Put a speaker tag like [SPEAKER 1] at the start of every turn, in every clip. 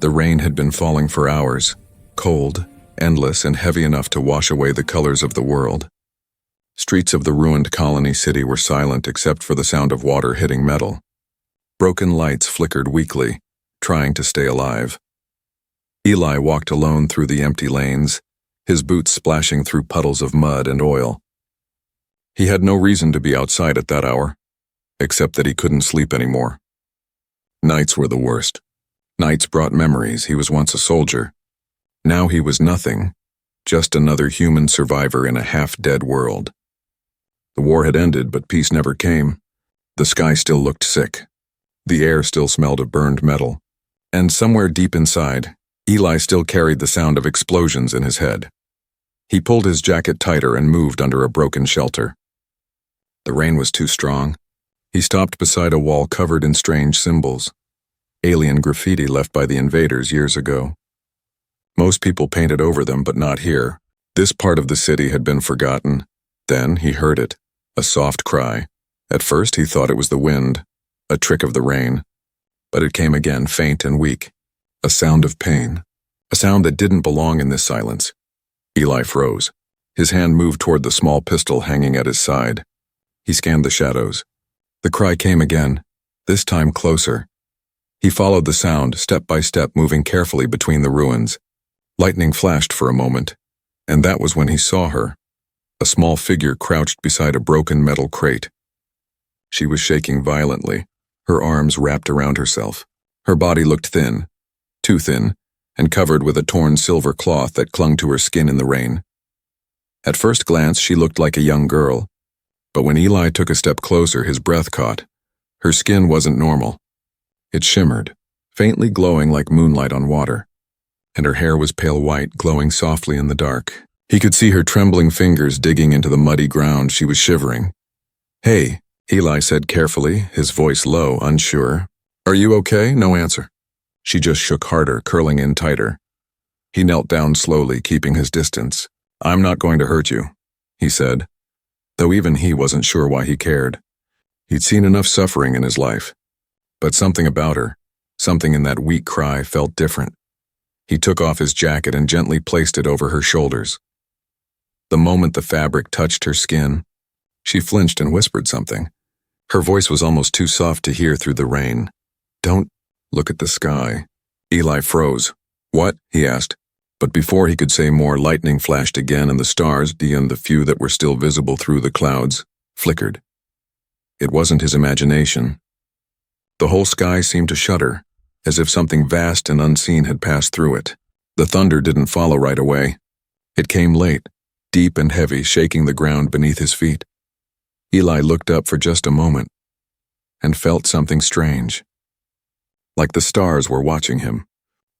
[SPEAKER 1] The rain had been falling for hours, cold, endless, and heavy enough to wash away the colors of the world. Streets of the ruined colony city were silent except for the sound of water hitting metal. Broken lights flickered weakly, trying to stay alive. Eli walked alone through the empty lanes, his boots splashing through puddles of mud and oil. He had no reason to be outside at that hour, except that he couldn't sleep anymore. Nights were the worst. Nights brought memories. He was once a soldier. Now he was nothing, just another human survivor in a half-dead world. The war had ended, but peace never came. The sky still looked sick. The air still smelled of burned metal. And somewhere deep inside, Eli still carried the sound of explosions in his head. He pulled his jacket tighter and moved under a broken shelter. The rain was too strong. He stopped beside a wall covered in strange symbols. Alien graffiti left by the invaders years ago. Most people painted over them, but not here. This part of the city had been forgotten. Then he heard it, a soft cry. At first he thought it was the wind, a trick of the rain. But it came again, faint and weak. A sound of pain. A sound that didn't belong in this silence. Eli froze. His hand moved toward the small pistol hanging at his side. He scanned the shadows. The cry came again, this time closer. He followed the sound, step by step, moving carefully between the ruins. Lightning flashed for a moment, and that was when he saw her, a small figure crouched beside a broken metal crate. She was shaking violently, her arms wrapped around herself. Her body looked thin, too thin, and covered with a torn silver cloth that clung to her skin in the rain. At first glance, she looked like a young girl, but when Eli took a step closer, his breath caught. Her skin wasn't normal. It shimmered, faintly glowing like moonlight on water, and her hair was pale white, glowing softly in the dark. He could see her trembling fingers digging into the muddy ground. She was shivering. "Hey," Eli said carefully, his voice low, unsure. "Are you okay?" No answer. She just shook harder, curling in tighter. He knelt down slowly, keeping his distance. "I'm not going to hurt you," he said, though even he wasn't sure why he cared. He'd seen enough suffering in his life. But something about her, something in that weak cry, felt different. He took off his jacket and gently placed it over her shoulders. The moment the fabric touched her skin, she flinched and whispered something. Her voice was almost too soft to hear through the rain. "Don't look at the sky." Eli froze. "What?" he asked. But before he could say more, lightning flashed again, and the stars, beyond the few that were still visible through the clouds, flickered. It wasn't his imagination. The whole sky seemed to shudder, as if something vast and unseen had passed through it. The thunder didn't follow right away. It came late, deep and heavy, shaking the ground beneath his feet. Eli looked up for just a moment, and felt something strange. Like the stars were watching him,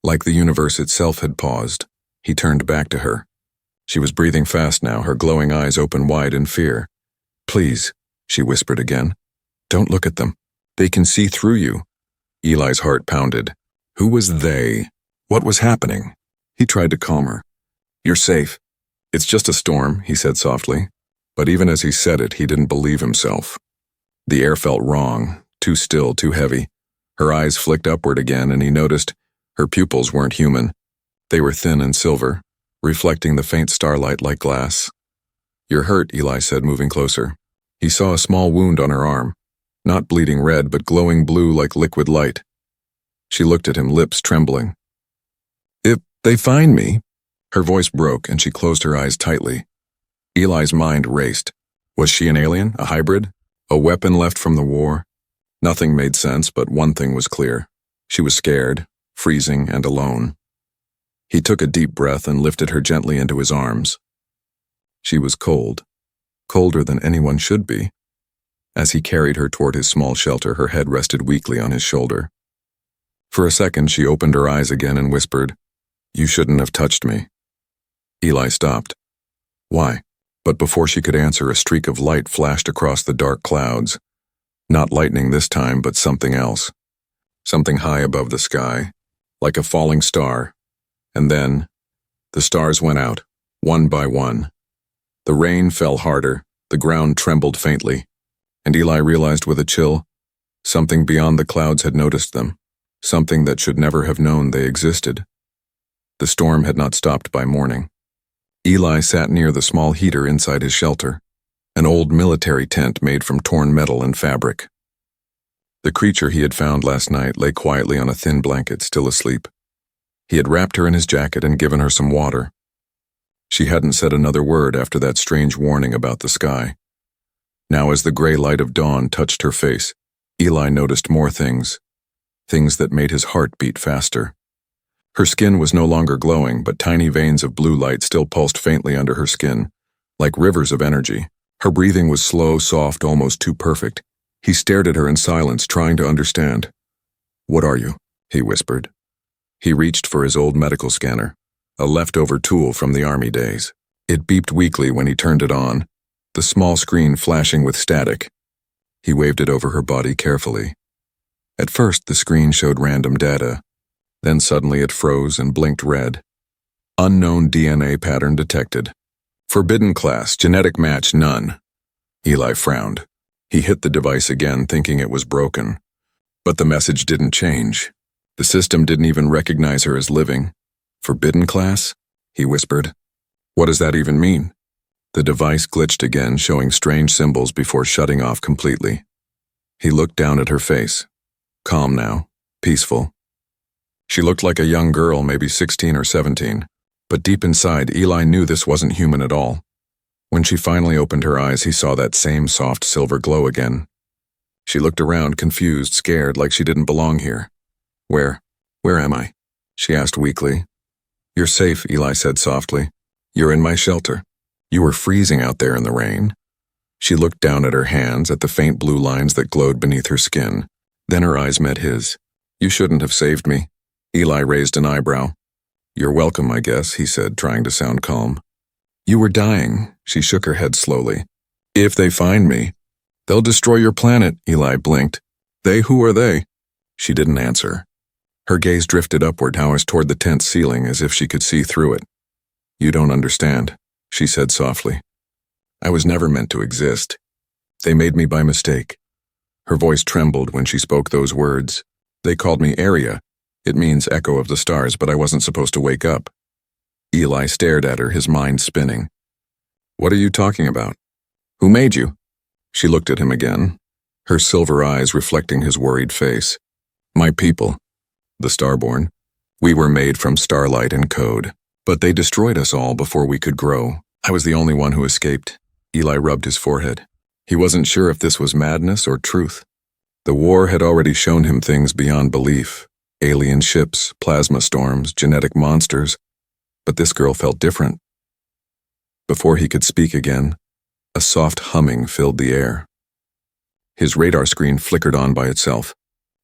[SPEAKER 1] like the universe itself had paused. He turned back to her. She was breathing fast now, her glowing eyes open wide in fear. "Please," she whispered again. "Don't look at them. They can see through you." Eli's heart pounded. Who was they? What was happening? He tried to calm her. "You're safe. It's just a storm," he said softly. But even as he said it, he didn't believe himself. The air felt wrong, too still, too heavy. Her eyes flicked upward again, and he noticed her pupils weren't human. They were thin and silver, reflecting the faint starlight like glass. "You're hurt," Eli said, moving closer. He saw a small wound on her arm. Not bleeding red, but glowing blue like liquid light. She looked at him, lips trembling. "If they find me..." Her voice broke, and she closed her eyes tightly. Eli's mind raced. Was she an alien, a hybrid, a weapon left from the war? Nothing made sense, but one thing was clear. She was scared, freezing, and alone. He took a deep breath and lifted her gently into his arms. She was cold, colder than anyone should be. As he carried her toward his small shelter, her head rested weakly on his shoulder. For a second, she opened her eyes again and whispered, "You shouldn't have touched me." Eli stopped. "Why?" But before she could answer, a streak of light flashed across the dark clouds. Not lightning this time, but something else. Something high above the sky, like a falling star. And then, the stars went out, one by one. The rain fell harder, the ground trembled faintly. And Eli realized with a chill, something beyond the clouds had noticed them. something that should never have known they existed. The storm had not stopped by morning. Eli sat near the small heater inside his shelter, an old military tent made from torn metal and fabric. The creature he had found last night lay quietly on a thin blanket, still asleep. He had wrapped her in his jacket and given her some water. She hadn't said another word after that strange warning about the sky. Now, as the gray light of dawn touched her face, Eli noticed more things that made his heart beat faster. Her skin was no longer glowing, but tiny veins of blue light still pulsed faintly under her skin, like rivers of energy. Her breathing was slow, soft, almost too perfect. He stared at her in silence, trying to understand. "What are you?" he whispered. He reached for his old medical scanner, a leftover tool from the army days. It beeped weakly when he turned it on, the small screen flashing with static. He waved it over her body carefully. At first, the screen showed random data. Then suddenly it froze and blinked red. Unknown DNA pattern detected. Forbidden class, genetic match none. Eli frowned. He hit the device again, thinking it was broken. But the message didn't change. The system didn't even recognize her as living. "Forbidden class?" he whispered. "What does that even mean?" The device glitched again, showing strange symbols before shutting off completely. He looked down at her face. Calm now, peaceful. She looked like a young girl, maybe 16 or 17. But deep inside, Eli knew this wasn't human at all. When she finally opened her eyes, he saw that same soft silver glow again. She looked around, confused, scared, like she didn't belong here. Where am I?" she asked weakly. "You're safe," Eli said softly. "You're in my shelter. You were freezing out there in the rain." She looked down at her hands, at the faint blue lines that glowed beneath her skin. Then her eyes met his. "You shouldn't have saved me." Eli raised an eyebrow. "You're welcome, I guess," he said, trying to sound calm. "You were dying." She shook her head slowly. "If they find me, they'll destroy your planet," Eli blinked. "They? Who are they?" She didn't answer. Her gaze drifted upward, hours toward the tent's ceiling, as if she could see through it. "You don't understand," she said softly. "I was never meant to exist. They made me by mistake." Her voice trembled when she spoke those words. "They called me Area. It means echo of the stars, but I wasn't supposed to wake up." Eli stared at her, his mind spinning. "What are you talking about? Who made you?" She looked at him again, her silver eyes reflecting his worried face. "My people. The Starborn. We were made from starlight and code, but they destroyed us all before we could grow. I was the only one who escaped." Eli rubbed his forehead. He wasn't sure if this was madness or truth. The war had already shown him things beyond belief. Alien ships, plasma storms, genetic monsters. But this girl felt different. Before he could speak again, a soft humming filled the air. His radar screen flickered on by itself.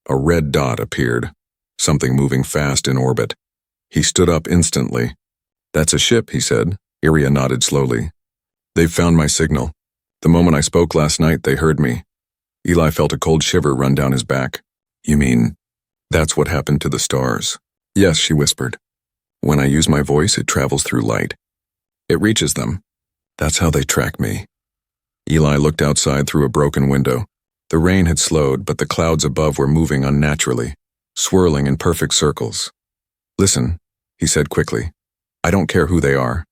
[SPEAKER 1] A red dot appeared, something moving fast in orbit. He stood up instantly. "That's a ship," he said. Iria nodded slowly. "They've found my signal. The moment I spoke last night, they heard me." Eli felt a cold shiver run down his back. "You mean, that's what happened to the stars?" "Yes," she whispered. "When I use my voice, it travels through light. It reaches them. That's how they track me." Eli looked outside through a broken window. The rain had slowed, but the clouds above were moving unnaturally, swirling in perfect circles. "Listen," he said quickly. "I don't care who they are.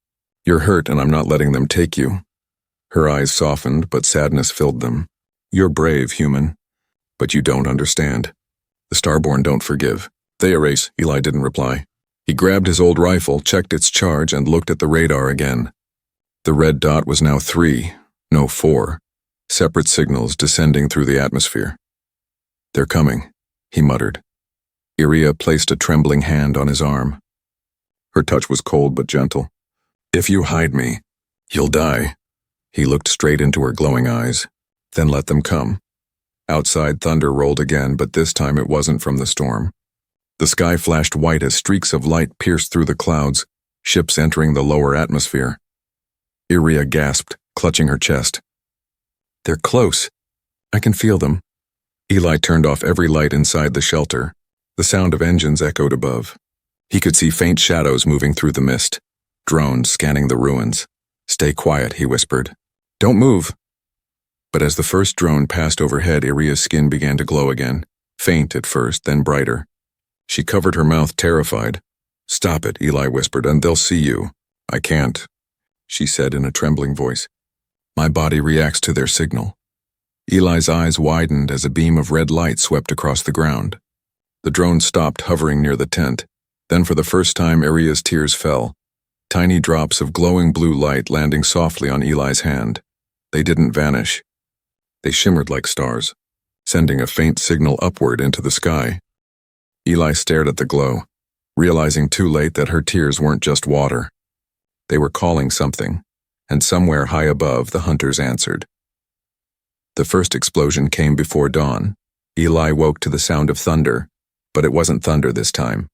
[SPEAKER 1] You're hurt and I'm not letting them take you." Her eyes softened, but sadness filled them. "You're brave, human. But you don't understand. The Starborn don't forgive. They erase." Eli didn't reply. He grabbed his old rifle, checked its charge, and looked at the radar again. The red dot was now 3, no 4, separate signals descending through the atmosphere. "They're coming," he muttered. Iria placed a trembling hand on his arm. Her touch was cold but gentle. "If you hide me, you'll die." He looked straight into her glowing eyes. "Then let them come." Outside, thunder rolled again, but this time it wasn't from the storm. The sky flashed white as streaks of light pierced through the clouds, ships entering the lower atmosphere. Iria gasped, clutching her chest. "They're close. I can feel them." Eli turned off every light inside the shelter. The sound of engines echoed above. He could see faint shadows moving through the mist, drones scanning the ruins. "Stay quiet," he whispered. "Don't move." But as the first drone passed overhead, Iria's skin began to glow again, faint at first, then brighter. She covered her mouth, terrified. "Stop it," Eli whispered, "and they'll see you." "I can't," she said in a trembling voice. "My body reacts to their signal." Eli's eyes widened as a beam of red light swept across the ground. The drone stopped hovering near the tent. Then for the first time, Aria's tears fell. Tiny drops of glowing blue light landing softly on Eli's hand. They didn't vanish. They shimmered like stars, sending a faint signal upward into the sky. Eli stared at the glow, realizing too late that her tears weren't just water. They were calling something, and somewhere high above, the hunters answered. The first explosion came before dawn. Eli woke to the sound of thunder, but it wasn't thunder this time.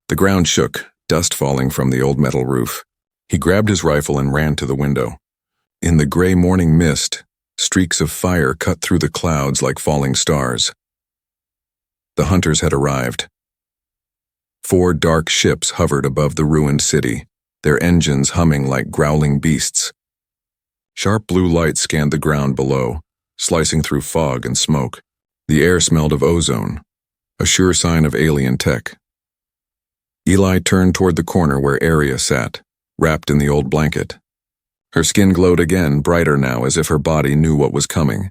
[SPEAKER 1] The ground shook, dust falling from the old metal roof. He grabbed his rifle and ran to the window. In the gray morning mist, streaks of fire cut through the clouds like falling stars. The hunters had arrived. 4 dark ships hovered above the ruined city, their engines humming like growling beasts. Sharp blue light scanned the ground below, slicing through fog and smoke. The air smelled of ozone, a sure sign of alien tech. Eli turned toward the corner where Aria sat, wrapped in the old blanket. Her skin glowed again, brighter now, as if her body knew what was coming.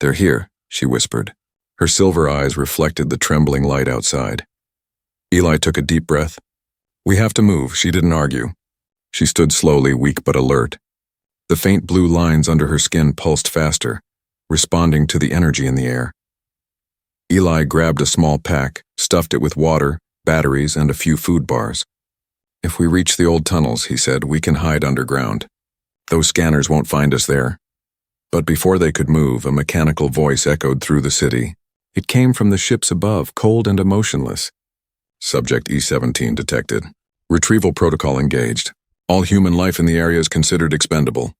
[SPEAKER 1] "They're here," she whispered. Her silver eyes reflected the trembling light outside. Eli took a deep breath. "We have to move," she didn't argue. She stood slowly, weak but alert. The faint blue lines under her skin pulsed faster, responding to the energy in the air. Eli grabbed a small pack, stuffed it with water, batteries, and a few food bars. "If we reach the old tunnels," he said, "we can hide underground. Those scanners won't find us there." But before they could move, a mechanical voice echoed through the city. It came from the ships above, cold and emotionless. "Subject E-17 detected. Retrieval protocol engaged. All human life in the area is considered expendable."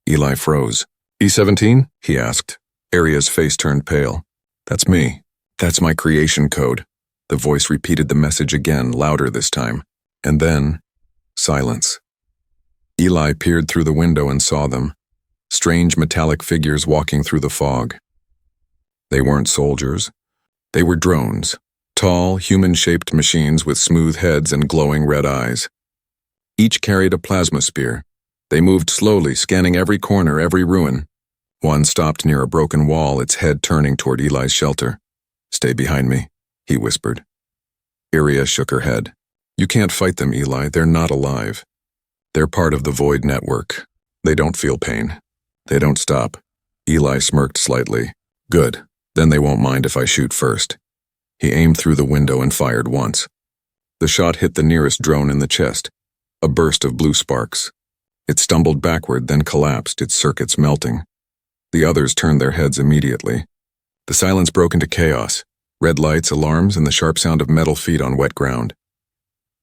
[SPEAKER 1] Eli froze. "E-17?" he asked. Aria's face turned pale. "That's me. That's my creation code." The voice repeated the message again, louder this time. And then, silence. Eli peered through the window and saw them. Strange metallic figures walking through the fog. They weren't soldiers. They were drones. Tall, human-shaped machines with smooth heads and glowing red eyes. Each carried a plasma spear. They moved slowly, scanning every corner, every ruin. One stopped near a broken wall, its head turning toward Eli's shelter. "Stay behind me," he whispered. Aria shook her head. "You can't fight them, Eli. They're not alive. They're part of the Void Network. They don't feel pain. They don't stop." Eli smirked slightly. "Good. Then they won't mind if I shoot first." He aimed through the window and fired once. The shot hit the nearest drone in the chest, a burst of blue sparks. It stumbled backward, then collapsed, its circuits melting. The others turned their heads immediately. The silence broke into chaos, red lights, alarms, and the sharp sound of metal feet on wet ground.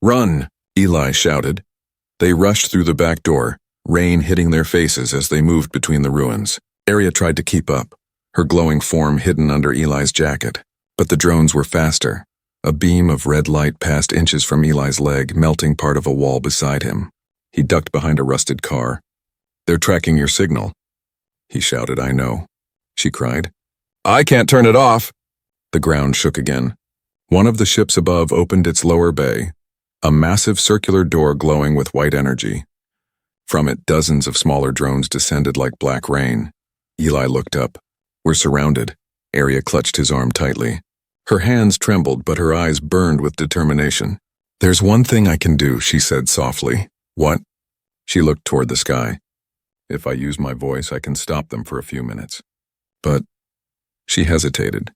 [SPEAKER 1] "Run!" Eli shouted. They rushed through the back door, rain hitting their faces as they moved between the ruins. Aria tried to keep up, her glowing form hidden under Eli's jacket. But the drones were faster. A beam of red light passed inches from Eli's leg, melting part of a wall beside him. He ducked behind a rusted car. "They're tracking your signal," he shouted. "I know," she cried. "I can't turn it off." The ground shook again. One of the ships above opened its lower bay, a massive circular door glowing with white energy. From it, dozens of smaller drones descended like black rain. Eli looked up. "We're surrounded." Aria clutched his arm tightly. Her hands trembled, but her eyes burned with determination. "There's one thing I can do," she said softly. "What?" She looked toward the sky. "If I use my voice, I can stop them for a few minutes." "But—" She hesitated.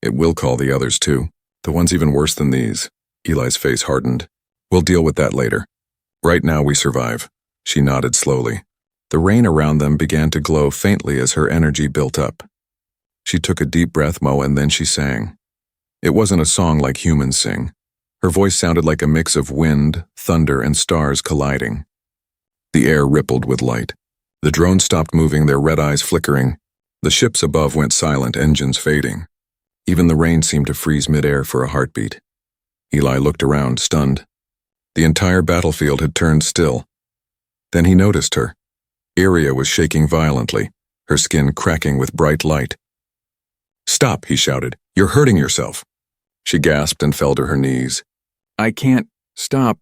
[SPEAKER 1] "It will call the others too. The ones even worse than these." Eli's face hardened. "We'll deal with that later. Right now we survive." She nodded slowly. The rain around them began to glow faintly as her energy built up. She took a deep breath, and then she sang. It wasn't a song like humans sing. Her voice sounded like a mix of wind, thunder, and stars colliding. The air rippled with light. The drones stopped moving, their red eyes flickering. The ships above went silent, engines fading. Even the rain seemed to freeze midair for a heartbeat. Eli looked around, stunned. The entire battlefield had turned still. Then he noticed her. Aria was shaking violently, her skin cracking with bright light. "Stop," he shouted. "You're hurting yourself." She gasped and fell to her knees. I can't stop.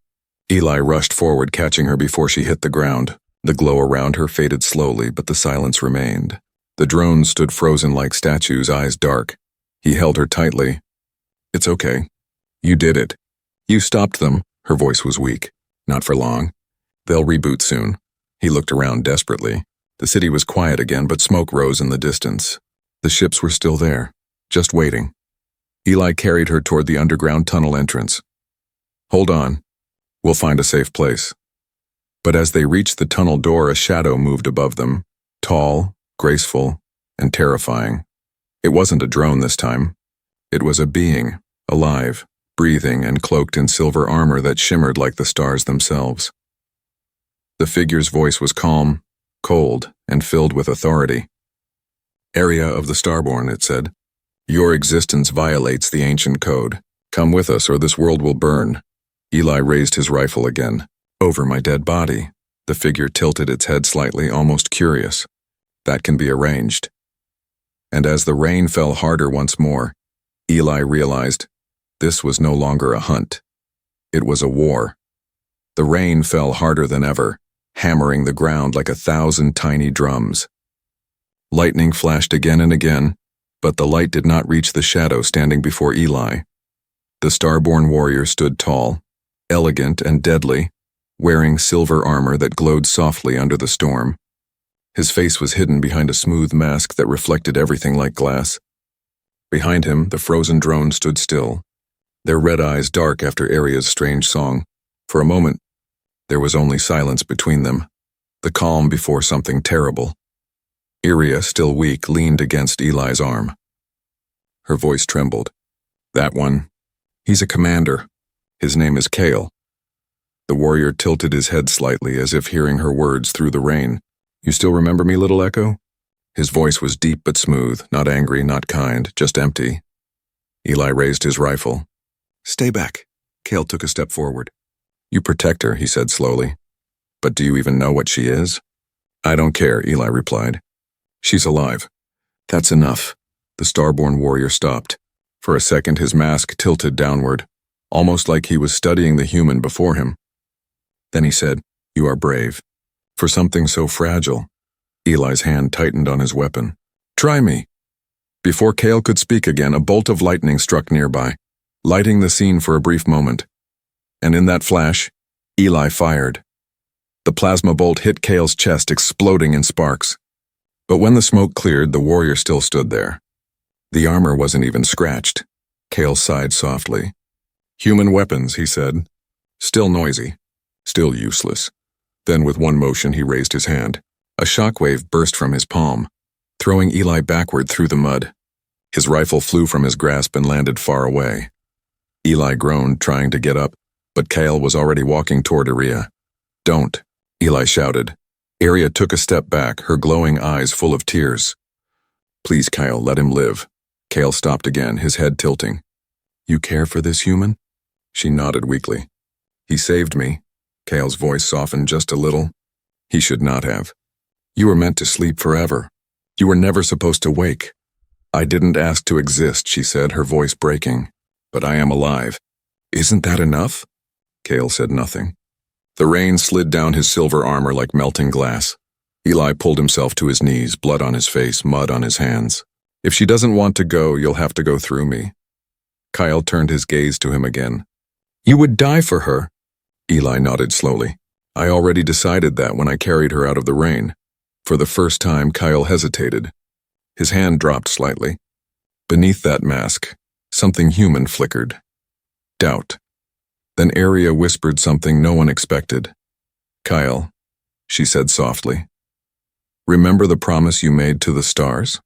[SPEAKER 1] Eli rushed forward, catching her before she hit the ground. The glow around her faded slowly, but the silence remained. The drones stood frozen like statues, eyes dark. He held her tightly. It's okay. You did it. You stopped them. Her voice was weak. Not for long. They'll reboot soon. He looked around desperately. The city was quiet again, but smoke rose in the distance. The ships were still there, just waiting. Eli carried her toward the underground tunnel entrance. Hold on. We'll find a safe place. But as they reached the tunnel door, a shadow moved above them, tall, graceful, and terrifying. It wasn't a drone this time. It was a being, alive, breathing, and cloaked in silver armor that shimmered like the stars themselves. The figure's voice was calm, cold, and filled with authority. Area of the Starborn, it said. Your existence violates the ancient code. Come with us or this world will burn. Eli raised his rifle again. Over my dead body. The figure tilted its head slightly, almost curious. That can be arranged. And as the rain fell harder once more, Eli realized this was no longer a hunt. It was a war. The rain fell harder than ever, hammering the ground like 1,000 tiny drums. Lightning flashed again and again, but the light did not reach the shadow standing before Eli. The Starborn warrior stood tall, elegant and deadly, wearing silver armor that glowed softly under the storm. His face was hidden behind a smooth mask that reflected everything like glass. Behind him, the frozen drone stood still, their red eyes dark after Aria's strange song. For a moment, there was only silence between them, the calm before something terrible. Aria, still weak, leaned against Eli's arm. Her voice trembled. That one. He's a commander. His name is Kale. The warrior tilted his head slightly as if hearing her words through the rain. You still remember me, little echo? His voice was deep but smooth, not angry, not kind, just empty. Eli raised his rifle. Stay back. Kale took a step forward. You protect her, he said slowly. But do you even know what she is? I don't care, Eli replied. She's alive. That's enough. The Starborn warrior stopped. For a second, his mask tilted downward, almost like he was studying the human before him. Then he said, You are brave. For something so fragile. Eli's hand tightened on his weapon. Try me. Before Kale could speak again, a bolt of lightning struck nearby, lighting the scene for a brief moment. And in that flash, Eli fired. The plasma bolt hit Kale's chest, exploding in sparks. But when the smoke cleared, the warrior still stood there. The armor wasn't even scratched. Kale sighed softly. Human weapons, he said. Still noisy. Still useless. Then with one motion he raised his hand. A shockwave burst from his palm, throwing Eli backward through the mud. His rifle flew from his grasp and landed far away. Eli groaned, trying to get up, but Kale was already walking toward Aria. Don't, Eli shouted. Aria took a step back, her glowing eyes full of tears. Please, Kyle, let him live. Kale stopped again, his head tilting. You care for this human? She nodded weakly. He saved me. Kale's voice softened just a little. He should not have. You were meant to sleep forever. You were never supposed to wake. I didn't ask to exist, she said, her voice breaking. But I am alive. Isn't that enough? Kale said nothing. The rain slid down his silver armor like melting glass. Eli pulled himself to his knees, blood on his face, mud on his hands. If she doesn't want to go, you'll have to go through me. Kyle turned his gaze to him again. You would die for her. Eli nodded slowly. I already decided that when I carried her out of the rain. For the first time, Kyle hesitated. His hand dropped slightly. Beneath that mask, something human flickered. Doubt. Then Aria whispered something no one expected. Kyle, she said softly. Remember the promise you made to the stars?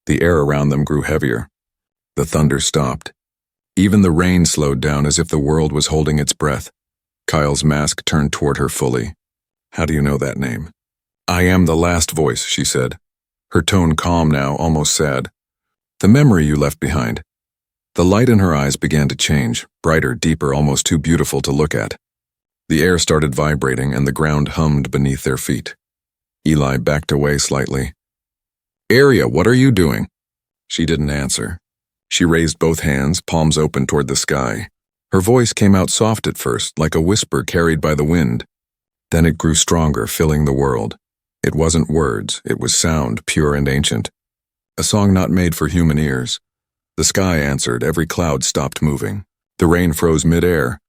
[SPEAKER 1] The air around them grew heavier. The thunder stopped. Even the rain slowed down as if the world was holding its breath. Kyle's mask turned toward her fully. How do you know that name? I am the last voice, she said, her tone calm now, almost sad. The memory you left behind. The light in her eyes began to change, brighter, deeper, almost too beautiful to look at. The air started vibrating and the ground hummed beneath their feet. Eli backed away slightly. Aria, what are you doing? She didn't answer. She raised both hands, palms open toward the sky. Her voice came out soft at first, like a whisper carried by the wind. Then it grew stronger, filling the world. It wasn't words, it was sound, pure and ancient. A song not made for human ears. The sky answered, every cloud stopped moving. The rain froze mid-air,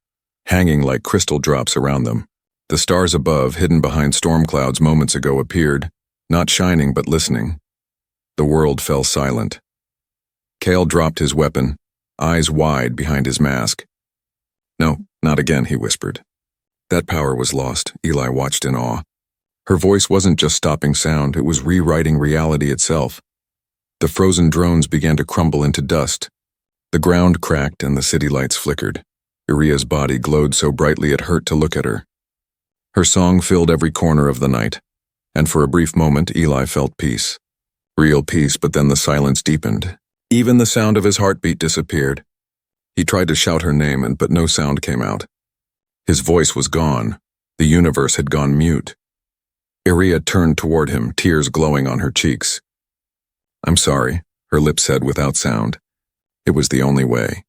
[SPEAKER 1] hanging like crystal drops around them. The stars above, hidden behind storm clouds moments ago, appeared, not shining but listening. The world fell silent. Cale dropped his weapon, eyes wide behind his mask. "No, not again," he whispered. That power was lost, Eli watched in awe. Her voice wasn't just stopping sound, it was rewriting reality itself. The frozen drones began to crumble into dust. The ground cracked and the city lights flickered. Iria's body glowed so brightly it hurt to look at her. Her song filled every corner of the night, and for a brief moment Eli felt peace. Real peace, but then the silence deepened. Even the sound of his heartbeat disappeared. He tried to shout her name, but no sound came out. His voice was gone. The universe had gone mute. Iria turned toward him, tears glowing on her cheeks. "I'm sorry," her lips said without sound. It was the only way.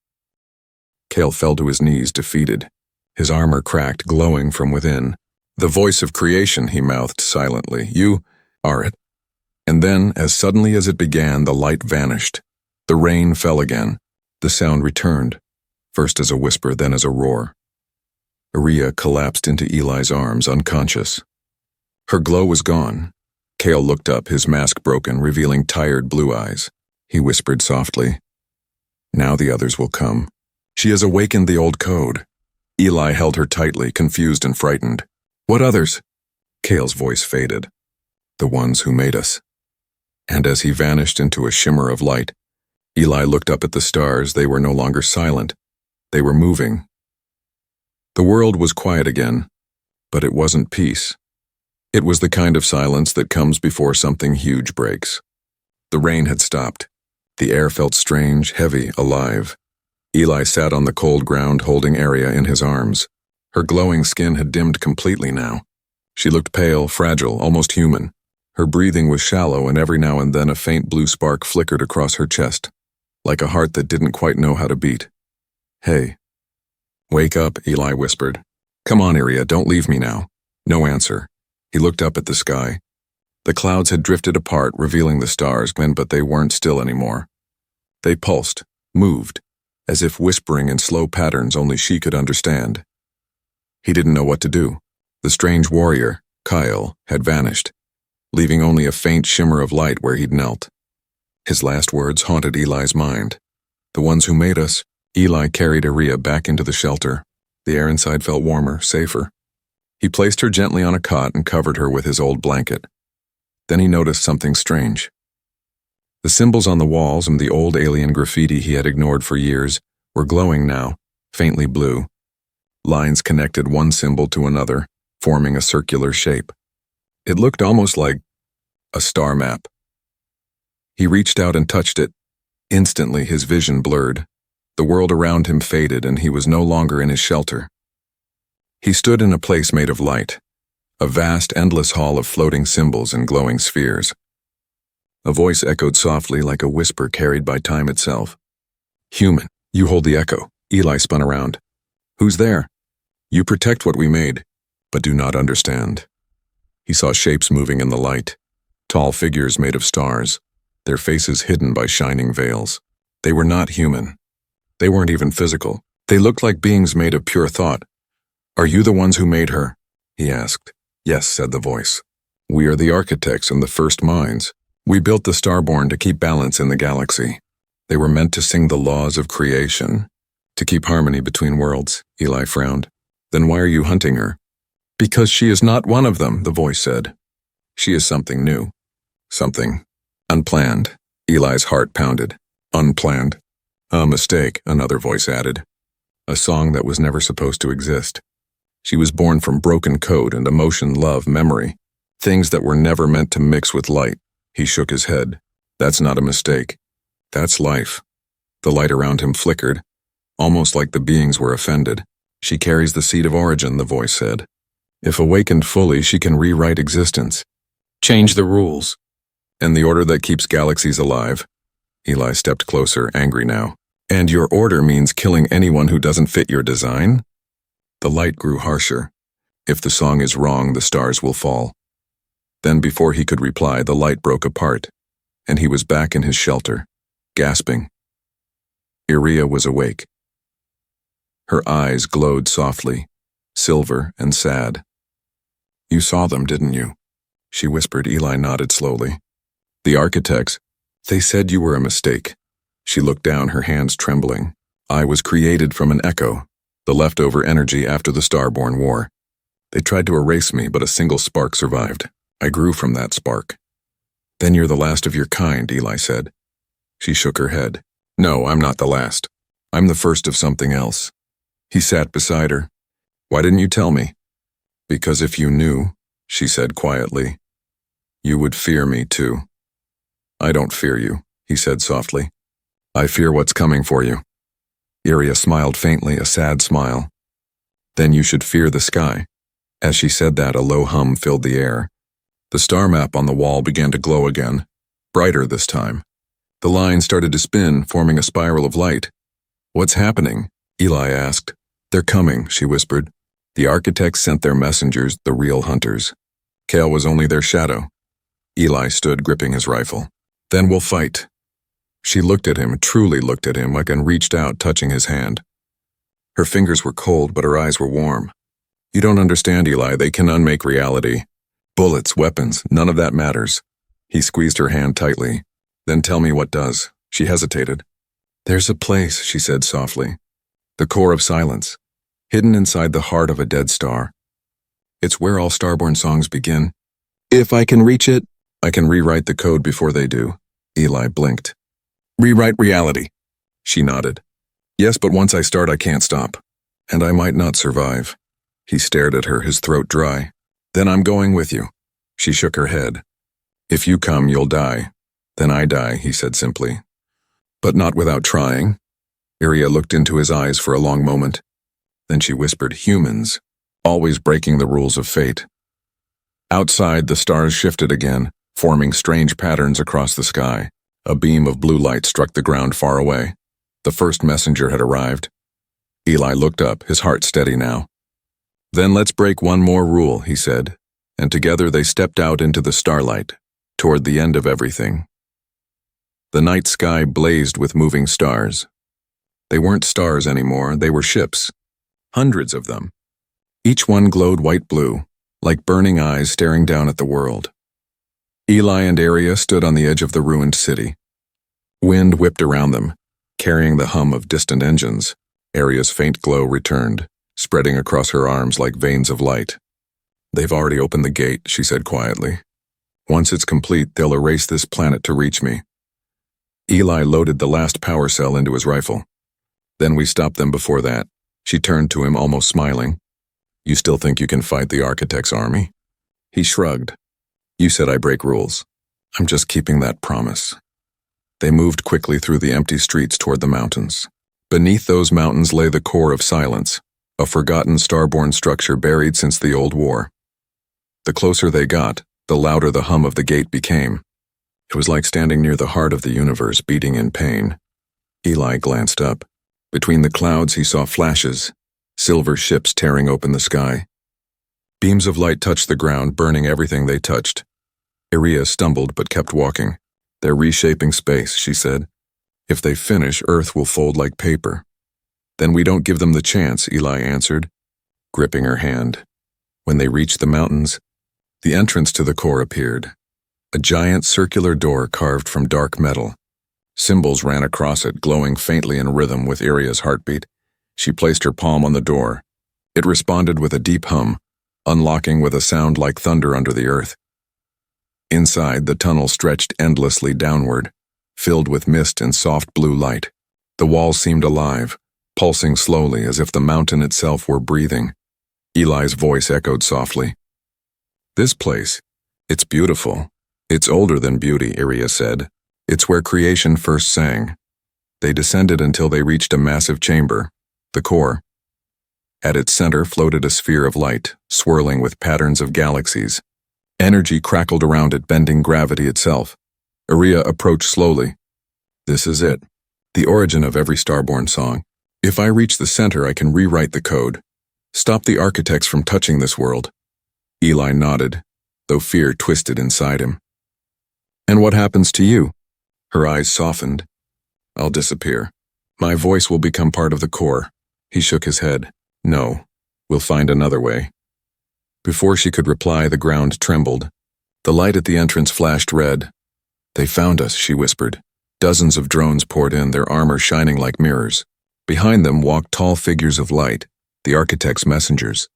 [SPEAKER 1] Cale fell to his knees, defeated. His armor cracked, glowing from within. "The voice of creation," he mouthed silently. "You are it." And then, as suddenly as it began, the light vanished. The rain fell again. The sound returned, first as a whisper, then as a roar. Iria collapsed into Eli's arms, unconscious. Her glow was gone. Cale looked up, his mask broken, revealing tired blue eyes. He whispered softly, "Now the others will come. She has awakened the old code." Eli held her tightly, confused and frightened. "What others?" Cale's voice faded. "The ones who made us." And as he vanished into a shimmer of light, Eli looked up at the stars. They were no longer silent. They were moving. The world was quiet again, but it wasn't peace. It was the kind of silence that comes before something huge breaks. The rain had stopped. The air felt strange, heavy, alive. Eli sat on the cold ground, holding Iria in his arms. Her glowing skin had dimmed completely now. She looked pale, fragile, almost human. Her breathing was shallow, and every now and then a faint blue spark flickered across her chest, like a heart that didn't quite know how to beat. "Hey." "Wake up," Eli whispered. "Come on, Iria, don't leave me now." No answer. He looked up at the sky. The clouds had drifted apart, revealing the stars, but they weren't still anymore. They pulsed, moved, as if whispering in slow patterns only she could understand. He didn't know what to do. The strange warrior, Kyle, had vanished, leaving only a faint shimmer of light where he'd knelt. His last words haunted Eli's mind. "The ones who made us." Eli carried Iria back into the shelter. The air inside felt warmer, safer. He placed her gently on a cot and covered her with his old blanket. Then he noticed something strange. The symbols on the walls and the old alien graffiti he had ignored for years were glowing now, faintly blue. Lines connected one symbol to another, forming a circular shape. It looked almost like a star map. He reached out and touched it. Instantly, his vision blurred. The world around him faded, and he was no longer in his shelter. He stood in a place made of light, a vast, endless hall of floating symbols and glowing spheres. A voice echoed softly like a whisper carried by time itself. "Human, you hold the echo." Eli spun around. "Who's there?" "You protect what we made, but do not understand." He saw shapes moving in the light, tall figures made of stars, their faces hidden by shining veils. They were not human. They weren't even physical. They looked like beings made of pure thought. "Are you the ones who made her?" he asked. "Yes," said the voice. "We are the architects and the first minds. We built the Starborn to keep balance in the galaxy. They were meant to sing the laws of creation, to keep harmony between worlds." Eli frowned. "Then why are you hunting her?" "Because she is not one of them," the voice said. "She is something new. Something unplanned." Eli's heart pounded. "Unplanned." "A mistake," another voice added. "A song that was never supposed to exist. She was born from broken code and emotion, love, memory, things that were never meant to mix with light." He shook his head. "That's not a mistake. That's life." The light around him flickered, almost like the beings were offended. "She carries the seed of origin," the voice said. "If awakened fully, she can rewrite existence, change the rules, and the order that keeps galaxies alive." Eli stepped closer, angry now. And your order means killing anyone who doesn't fit your design? The light grew harsher. If the song is wrong, the stars will fall. Then before he could reply, the light broke apart, and he was back in his shelter, gasping. Iria was awake. Her eyes glowed softly, silver and sad. You saw them, didn't you? She whispered. Eli nodded slowly. The architects, they said you were a mistake. She looked down, her hands trembling. I was created from an echo, the leftover energy after the Starborn War. They tried to erase me, but a single spark survived. I grew from that spark. Then you're the last of your kind, Eli said. She shook her head. No, I'm not the last. I'm the first of something else. He sat beside her. Why didn't you tell me? Because if you knew, she said quietly, you would fear me too. I don't fear you, he said softly. I fear what's coming for you. Iria smiled faintly, a sad smile. Then you should fear the sky. As she said that, a low hum filled the air. The star map on the wall began to glow again, brighter this time. The line started to spin, forming a spiral of light. What's happening? Eli asked. They're coming, she whispered. The architects sent their messengers, the real hunters. Kale was only their shadow. Eli stood gripping his rifle. Then we'll fight. She looked at him, truly looked at him, and reached out, touching his hand. Her fingers were cold, but her eyes were warm. You don't understand, Eli. They can unmake reality. Bullets, weapons, none of that matters. He squeezed her hand tightly. Then tell me what does. She hesitated. There's a place, she said softly. The core of silence, hidden inside the heart of a dead star. It's where all Starborn songs begin. If I can reach it, I can rewrite the code before they do. Eli blinked. Rewrite reality. She nodded. Yes, but once I start, I can't stop. And I might not survive. He stared at her, his throat dry. Then I'm going with you. She shook her head. If you come, you'll die. Then I die, he said simply. But not without trying. Iria looked into his eyes for a long moment. Then she whispered, humans, always breaking the rules of fate. Outside, the stars shifted again, forming strange patterns across the sky. A beam of blue light struck the ground far away. The first messenger had arrived. Eli looked up, his heart steady now. Then let's break one more rule, he said, and together they stepped out into the starlight, toward the end of everything. The night sky blazed with moving stars. They weren't stars anymore, they were ships. Hundreds of them. Each one glowed white-blue, like burning eyes staring down at the world. Eli and Iria stood on the edge of the ruined city. Wind whipped around them, carrying the hum of distant engines. Iria's faint glow returned, spreading across her arms like veins of light. They've already opened the gate, she said quietly. Once it's complete, they'll erase this planet to reach me. Eli loaded the last power cell into his rifle. Then we stopped them before that. She turned to him, almost smiling. You still think you can fight the Architect's army? He shrugged. You said I break rules. I'm just keeping that promise. They moved quickly through the empty streets toward the mountains. Beneath those mountains lay the core of silence, a forgotten starborn structure buried since the old war. The closer they got, the louder the hum of the gate became. It was like standing near the heart of the universe, beating in pain. Eli glanced up. Between the clouds he saw flashes, silver ships tearing open the sky. Beams of light touched the ground, burning everything they touched. Iria stumbled but kept walking. They're reshaping space, she said. If they finish, Earth will fold like paper. Then we don't give them the chance, Eli answered, gripping her hand. When they reached the mountains, the entrance to the core appeared. A giant circular door carved from dark metal. Symbols ran across it, glowing faintly in rhythm with Iria's heartbeat. She placed her palm on the door. It responded with a deep hum, unlocking with a sound like thunder under the earth. Inside, the tunnel stretched endlessly downward, filled with mist and soft blue light. The walls seemed alive, pulsing slowly as if the mountain itself were breathing. Eli's voice echoed softly. This place, it's beautiful. It's older than beauty, Iria said. It's where creation first sang. They descended until they reached a massive chamber, the core. At its center floated a sphere of light, swirling with patterns of galaxies. Energy crackled around it, bending gravity itself. Iria approached slowly. This is it. The origin of every Starborn song. If I reach the center, I can rewrite the code. Stop the architects from touching this world. Eli nodded, though fear twisted inside him. And what happens to you? Her eyes softened. I'll disappear. My voice will become part of the core. He shook his head. No, we'll find another way. Before she could reply, the ground trembled. The light at the entrance flashed red. They found us, she whispered. Dozens of drones poured in, their armor shining like mirrors. Behind them walked tall figures of light, the architect's messengers.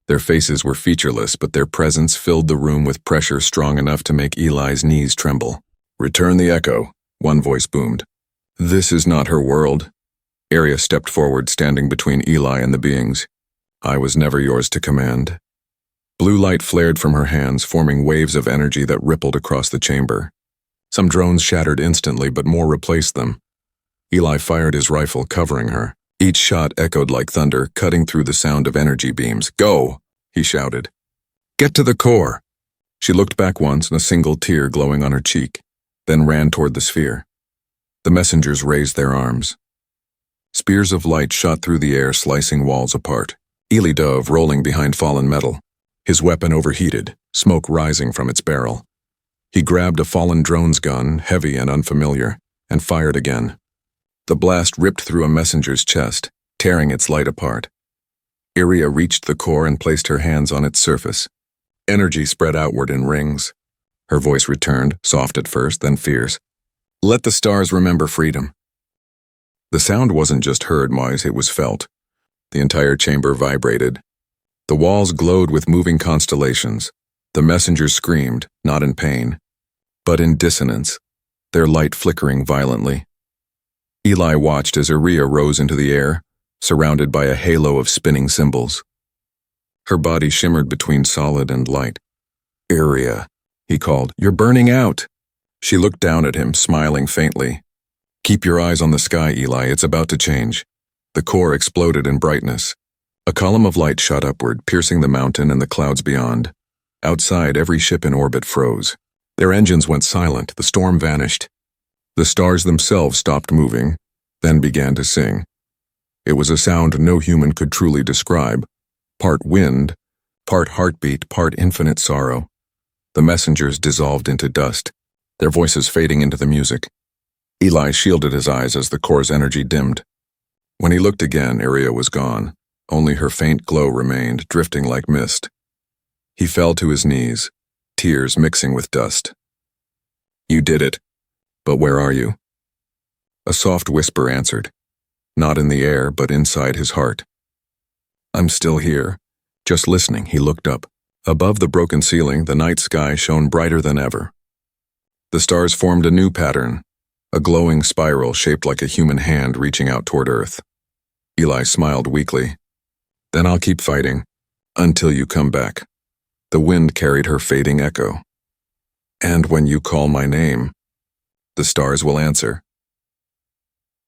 [SPEAKER 1] Their faces were featureless, but their presence filled the room with pressure strong enough to make Eli's knees tremble. Return the echo, one voice boomed. This is not her world. Arya stepped forward, standing between Eli and the beings. I was never yours to command. Blue light flared from her hands, forming waves of energy that rippled across the chamber. Some drones shattered instantly, but more replaced them. Eli fired his rifle, covering her. Each shot echoed like thunder, cutting through the sound of energy beams. Go, he shouted. Get to the core. She looked back once, and a single tear glowing on her cheek, then ran toward the sphere. The messengers raised their arms. Spears of light shot through the air, slicing walls apart. Eli dove, rolling behind fallen metal. His weapon overheated, smoke rising from its barrel. He grabbed a fallen drone's gun, heavy and unfamiliar, and fired again. The blast ripped through a messenger's chest, tearing its light apart. Arya reached the core and placed her hands on its surface. Energy spread outward in rings. Her voice returned, soft at first, then fierce. Let the stars remember freedom. The sound wasn't just heard, Moise, it was felt. The entire chamber vibrated. The walls glowed with moving constellations. The messengers screamed, not in pain, but in dissonance, their light flickering violently. Eli watched as Arya rose into the air, surrounded by a halo of spinning symbols. Her body shimmered between solid and light. Arya, he called, you're burning out. She looked down at him, smiling faintly. Keep your eyes on the sky, Eli, it's about to change. The core exploded in brightness. A column of light shot upward, piercing the mountain and the clouds beyond. Outside, every ship in orbit froze. Their engines went silent, the storm vanished. The stars themselves stopped moving, then began to sing. It was a sound no human could truly describe. Part wind, part heartbeat, part infinite sorrow. The messengers dissolved into dust, their voices fading into the music. Eli shielded his eyes as the core's energy dimmed. When he looked again, Arya was gone. Only her faint glow remained, drifting like mist. He fell to his knees, tears mixing with dust. You did it. But where are you? A soft whisper answered, not in the air, but inside his heart. I'm still here, just listening. He looked up. Above the broken ceiling, the night sky shone brighter than ever. The stars formed a new pattern, a glowing spiral shaped like a human hand reaching out toward Earth. Eli smiled weakly. Then I'll keep fighting, until you come back. The wind carried her fading echo. And when you call my name, the stars will answer.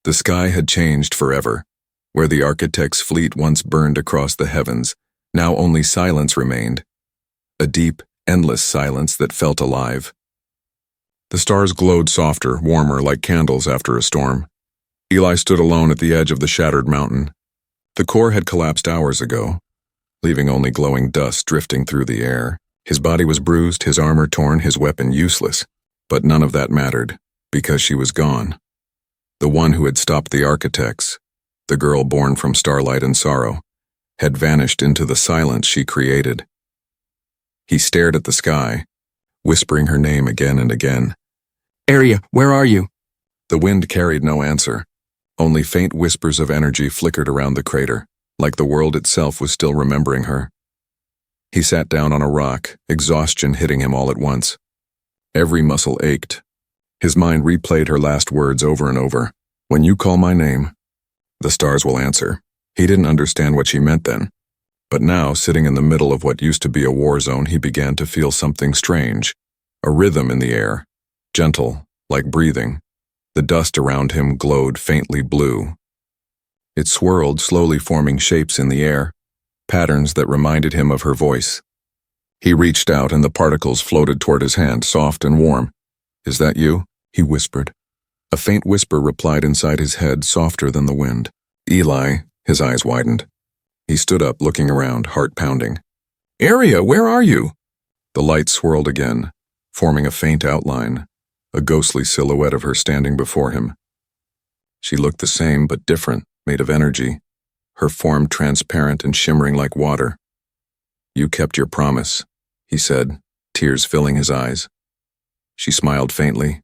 [SPEAKER 1] The sky had changed forever. Where the architect's fleet once burned across the heavens, now only silence remained. A deep, endless silence that felt alive. The stars glowed softer, warmer, like candles after a storm. Eli stood alone at the edge of the shattered mountain. The core had collapsed hours ago, leaving only glowing dust drifting through the air. His body was bruised, his armor torn, his weapon useless. But none of that mattered, because she was gone. The one who had stopped the architects, the girl born from starlight and sorrow, had vanished into the silence she created. He stared at the sky, whispering her name again and again. Arya, where are you? The wind carried no answer. Only faint whispers of energy flickered around the crater, like the world itself was still remembering her. He sat down on a rock, exhaustion hitting him all at once. Every muscle ached. His mind replayed her last words over and over. When you call my name, the stars will answer. He didn't understand what she meant then. But now, sitting in the middle of what used to be a war zone, he began to feel something strange. A rhythm in the air, gentle, like breathing. The dust around him glowed faintly blue. It swirled, slowly forming shapes in the air, patterns that reminded him of her voice. He reached out and the particles floated toward his hand, soft and warm. Is that you? He whispered. A faint whisper replied inside his head, softer than the wind. Eli, his eyes widened. He stood up, looking around, heart pounding. Aria, where are you? The light swirled again, forming a faint outline, a ghostly silhouette of her standing before him. She looked the same, but different, made of energy, her form transparent and shimmering like water. You kept your promise, he said, tears filling his eyes. She smiled faintly.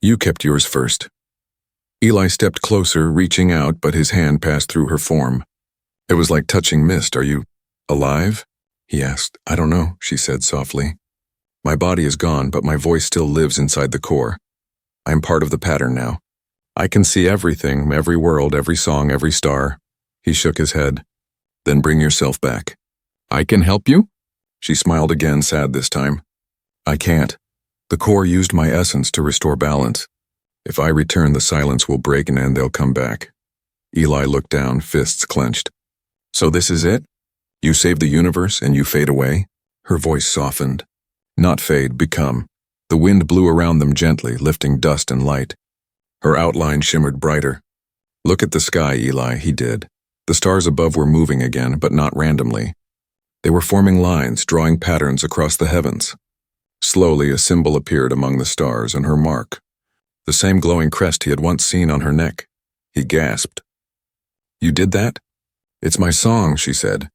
[SPEAKER 1] You kept yours first. Eli stepped closer, reaching out, but his hand passed through her form. It was like touching mist. Are you alive? He asked. I don't know, she said softly. My body is gone, but my voice still lives inside the core. I'm part of the pattern now. I can see everything, every world, every song, every star. He shook his head. Then bring yourself back. I can help you? She smiled again, sad this time. I can't. The core used my essence to restore balance. If I return, the silence will break and they'll come back. Eli looked down, fists clenched. So this is it? You save the universe and you fade away? Her voice softened. Not fade, become. The wind blew around them gently, lifting dust and light. Her outline shimmered brighter. Look at the sky, Eli, he did. The stars above were moving again, but not randomly. They were forming lines, drawing patterns across the heavens. Slowly, a symbol appeared among the stars, and her mark. The same glowing crest he had once seen on her neck. He gasped. You did that? It's my song, she said.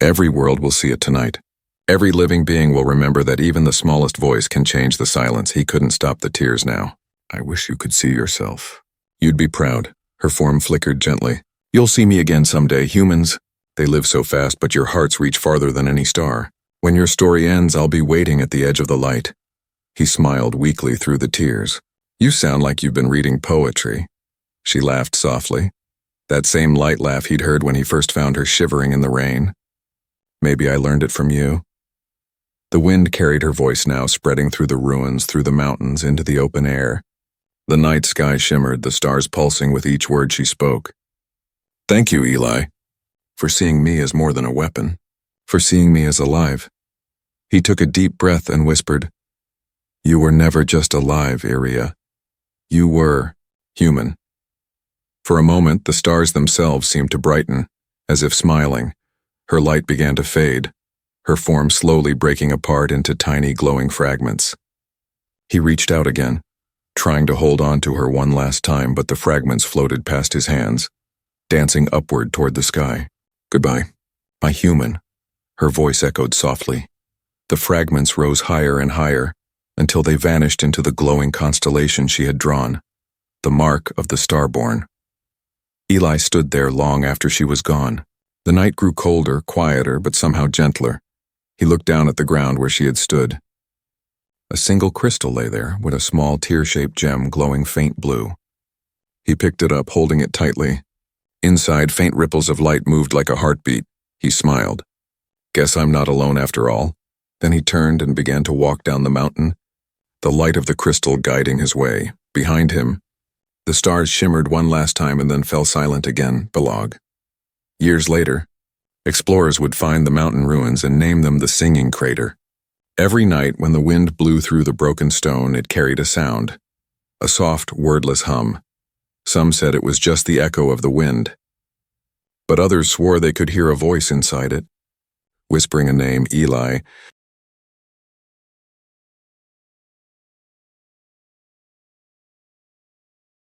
[SPEAKER 1] Every world will see it tonight. Every living being will remember that even the smallest voice can change the silence. He couldn't stop the tears now. I wish you could see yourself. You'd be proud. Her form flickered gently. You'll see me again someday, humans. They live so fast, but your hearts reach farther than any star. When your story ends, I'll be waiting at the edge of the light. He smiled weakly through the tears. You sound like you've been reading poetry. She laughed softly. That same light laugh he'd heard when he first found her shivering in the rain. Maybe I learned it from you. The wind carried her voice now, spreading through the ruins, through the mountains, into the open air. The night sky shimmered, the stars pulsing with each word she spoke. Thank you, Eli, for seeing me as more than a weapon, for seeing me as alive. He took a deep breath and whispered, You were never just alive, Iria. You were human. For a moment, the stars themselves seemed to brighten, as if smiling. Her light began to fade, her form slowly breaking apart into tiny glowing fragments. He reached out again, trying to hold on to her one last time, but the fragments floated past his hands, dancing upward toward the sky. Goodbye, my human, her voice echoed softly. The fragments rose higher and higher, until they vanished into the glowing constellation she had drawn, the mark of the starborn. Eli stood there long after she was gone. The night grew colder, quieter, but somehow gentler. He looked down at the ground where she had stood. A single crystal lay there, with a small tear-shaped gem glowing faint blue. He picked it up, holding it tightly. Inside, faint ripples of light moved like a heartbeat. He smiled. Guess I'm not alone after all. Then he turned and began to walk down the mountain, the light of the crystal guiding his way. Behind him, the stars shimmered one last time and then fell silent again. Belog. Years later, explorers would find the mountain ruins and name them the Singing Crater. Every night when the wind blew through the broken stone, it carried a sound, a soft, wordless hum. Some said it was just the echo of the wind, but others swore they could hear a voice inside it, whispering a name, Eli,